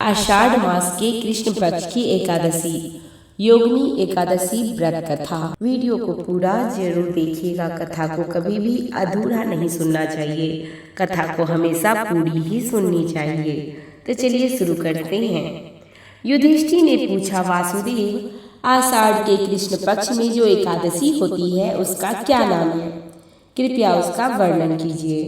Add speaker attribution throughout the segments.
Speaker 1: आषाढ़ मास के कृष्ण पक्ष की एकादशी योगिनी एकादशी व्रत कथा। वीडियो को पूरा जरूर देखिएगा। कथा को कभी भी अधूरा नहीं सुनना चाहिए। कथा को हमेशा पूरी ही सुननी चाहिए। तो चलिए शुरू करते हैं। युधिष्ठिर ने पूछा, वासुदेव, आषाढ़ के कृष्ण पक्ष में जो एकादशी होती है उसका क्या नाम है? कृपया उसका वर्णन कीजिए।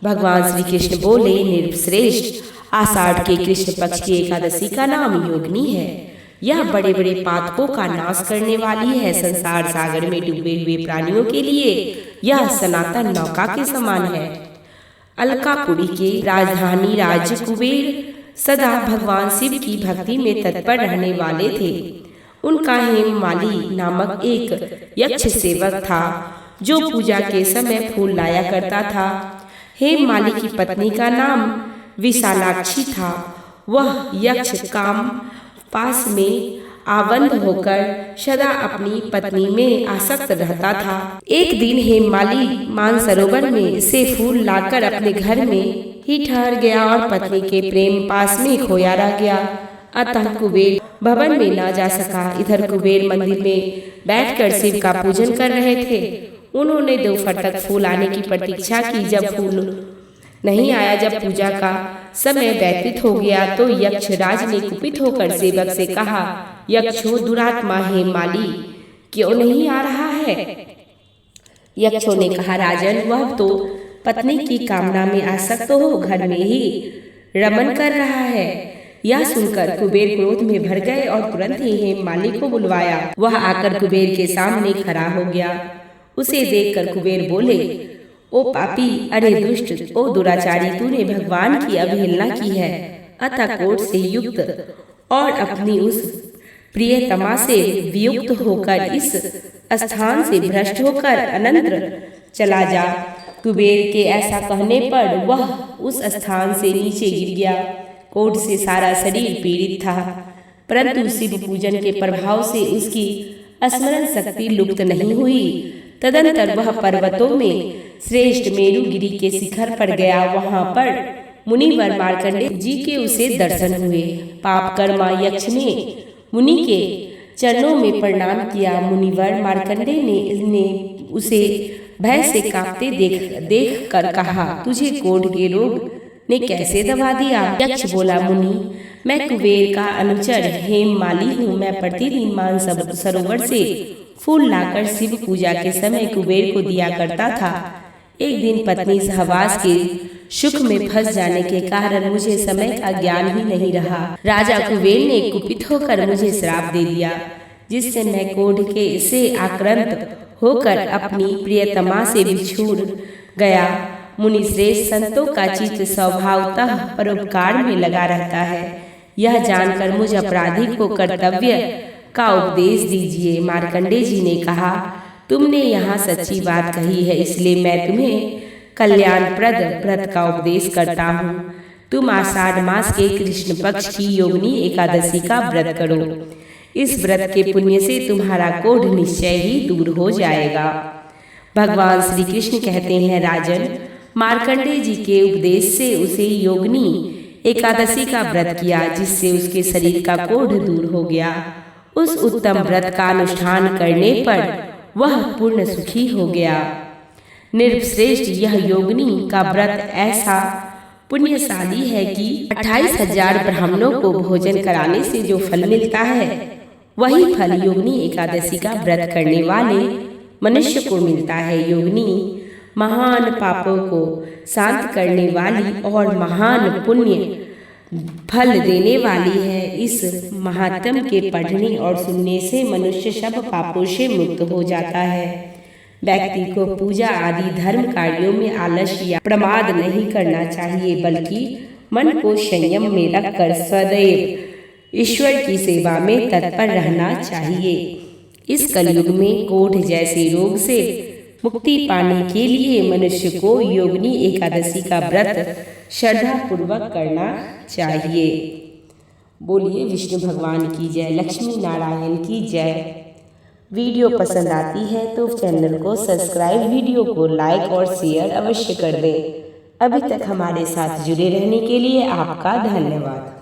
Speaker 1: भगवान श्री कृष्ण बोले, नृपश्रेष्ठ, आषाढ़ के कृष्ण पक्ष की एकादशी का नाम योगिनी है। यह बड़े बड़े पातकों का नाश करने वाली है। संसार सागर में डूबे हुए प्राणियों के लिए यह सनातन नौका के समान है। अलकापुरी के राजधानी राज्य कुबेर सदा भगवान शिव की भक्ति में तत्पर रहने वाले थे। उनका हेममाली नामक एक यक्ष सेवक था जो पूजा के समय फूल लाया करता था। हेममाली की पत्नी का नाम विशालाक्षी था। वह यक्ष काम पास में आबद्ध होकर सदा अपनी पत्नी में आसक्त रहता था। एक दिन हेममाली मानसरोवर में से फूल लाकर अपने घर में ही ठहर गया और पत्नी के प्रेम पास में खोया रह गया। अतः कुबेर भवन में ना जा सका। इधर कुबेर मंदिर में बैठकर शिव का पूजन कर रहे थे। उन्होंने दोपहर तक फूल आने की प्रतीक्षा की। जब फूल नहीं आया, जब पूजा का समय व्यतीत हो गया, तो यक्षराज ने कुपित होकर सेवक से कहा, यक्षो, दुरात्मा हेममाली क्यों नहीं आ रहा है? यक्षों ने कहा, राजन, वह तो पत्नी की कामना में आसक्त हो घर में ही रमन कर रहा है। यह सुनकर कुबेर क्रोध में भर गए और तुरंत ही हेममाली को बुलवाया। वह आकर कुबेर के सामने खड़ा हो गया। उसे देखकर कुबेर बोले, ओ पापी, अरे दुष्ट, ओ दुराचारी, तूने भगवान की अवहेलना की है। अतः कोट से युक्त और अपनी उस प्रियतमा से वियुक्त होकर इस स्थान से भ्रष्ट होकर अनंतर चला जा। कुबेर के ऐसा कहने पर वह उस स्थान से नीचे गिर गया। कोट से सारा शरीर पीड़ित था, परंतु शिव पूजन के प्रभाव से उसकी स्मरण शक्ति लुप्त नहीं हुई। तदंतर वह पर्वतों में श्रेष्ठ मेरुगिरी के शिखर पर गया। वहां पर मुनिवर मार्कंडे जी के उसे दर्शन हुए। पाप कर्मा यक्ष ने मुनि के चरणों में प्रणाम किया। मुनिवर मार्कंडे ने उसे भय से कांपते देख कर कहा, तुझे कोढ़ के रोग ने कैसे दबा दिया? यक्ष बोला, मुनि, मैं कुबेर का अनुचर हेममाली हूँ। मैं प्रतिदिन मानसरोवर से फूल लाकर शिव पूजा के समय कुबेर को दिया करता था। एक दिन पत्नी सहवास के सुख में फंस जाने के कारण मुझे समय का ज्ञान ही नहीं रहा। राजा कुबेर ने कुपित होकर मुझे श्राप दे दिया, जिससे मैं कोढ़ के से आक्रांत होकर अपनी प्रियतमा से बिछुड़ गया। मुनि श्रेष्ठ, संतों का चित्त स्वभावतः परोपकार में लगा रहता है। यह जानकर मुझ अपराधी को कर्तव्य का उपदेश दीजिए। मार्कंडे जी ने कहा, तुमने यहाँ सच्ची बात कही है, इसलिए मैं तुम्हें कल्याणप्रद व्रत का उपदेश करता हूँ। तुम आषाढ़ मास के कृष्ण पक्ष की योगिनी एकादशी का व्रत करो। इस व्रत के पुण्य से तुम्हारा कोढ़ निश्चय ही दूर हो जाएगा। भगवान श्री कृष्ण कहते हैं, राजन, मार्कंडे जी के उपदेश से उसे योगिनी एकादशी का व्रत किया, जिससे उसके शरीर का कोढ़ दूर हो गया। उस उत्तम व्रत का अनुष्ठान करने पर वह पूर्ण सुखी हो गया। नृपश्रेष्ठ, यह योगिनी का व्रत ऐसा पुण्यशाली है कि 28,000 ब्राह्मणों को भोजन कराने से जो फल मिलता है, वही फल योगिनी एकादशी का व्रत करने वाले मनुष्य को मिलता है। योगिनी महान पापों को शांत करने वाली और महान पुण्य फल देने वाली है। इस महात्म के पढ़ने और सुनने से मनुष्य सब पापों से मुक्त हो जाता है। व्यक्ति को पूजा आदि धर्म कार्यों में आलस्य या प्रमाद नहीं करना चाहिए, बल्कि मन को संयम में रखकर सदैव ईश्वर की सेवा में तत्पर रहना चाहिए। इस कलयुग में कोढ़ जैसे रोग से मुक्ति पाने के लिए मनुष्य को योगिनी एकादशी का व्रत श्रद्धा पूर्वक करना चाहिए। बोलिए विष्णु भगवान की जय, लक्ष्मी नारायण की जय। वीडियो पसंद आती है तो चैनल को सब्सक्राइब, वीडियो को लाइक और शेयर अवश्य कर दें। अभी तक हमारे साथ जुड़े रहने के लिए आपका धन्यवाद।